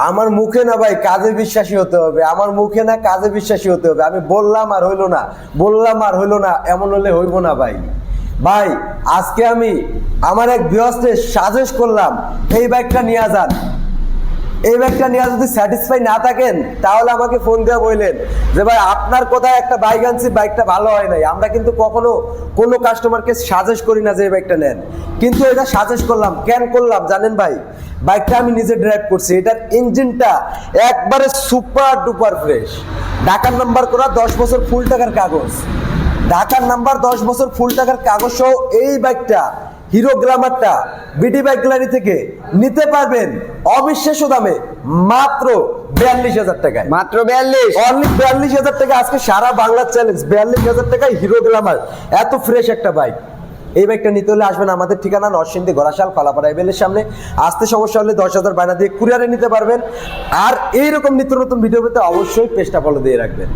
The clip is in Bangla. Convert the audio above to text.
আমার মুখে না ভাই কাজে বিশ্বাসী হতে হবে, আমার মুখে না কাজে বিশ্বাসী হতে হবে। আমি বললাম আর হইলো না, বললাম আর হইলো না, এমন হলে হইব না ভাই। ভাই আজকে আমি আমার এক গৃহস্থের সাজেস্ট করলাম এই বাইকটা নিয়ে যান। এই বাইকটা নিয়ে যদি স্যাটিসফাই না থাকেন তাহলে আমাকে ফোন দিয়ে বললেন যে ভাই আপনার কোথায় একটা বাইক আনছি, বাইকটা ভালো হয় নাই। আমরা কিন্তু কখনো কোনো কাস্টমারকে সাজেস্ট করি না যে এই বাইকটা নেন, কিন্তু এটা সাজেস্ট করলাম। কেন করলাম জানেন ভাই? বাইকটা আমি নিজে ড্রাইভ করছি, এটার ইঞ্জিনটা একবারে সুপার ডুপার ফ্রেশ, ঢাকার নাম্বার করা, 10 বছর ফুল টাকার কাগজ, ঢাকার নাম্বার 10 বছর ফুল টাকার কাগজ সহ এই বাইকটা হিরো গ্ল্যামারটা বিডি বাইক গ্যালারি থেকে নিতে পারবেন অবিশ্বাস্য দামে, মাত্র 42,000 টাকায়। মাত্র 42, অনলি 42,000 টাকা। আজকে সারা বাংলার চ্যালেঞ্জ, 42,000 টাকায় হিরো গ্ল্যামার, এত ফ্রেশ একটা বাইক। এই বাইকটা নিতে হলে আসবেন আমাদের ঠিকানা নরসিংদী গড়াশাল কলাপাড়া এবেলের সামনে। আসতে সমস্যা হলে 10,000 বায়না দিয়ে কুরিয়ারে নিতে পারবেন। আর এইরকম নিত্য নতুন ভিডিও পেতে অবশ্যই পেজটা ফলো দিয়ে রাখবেন।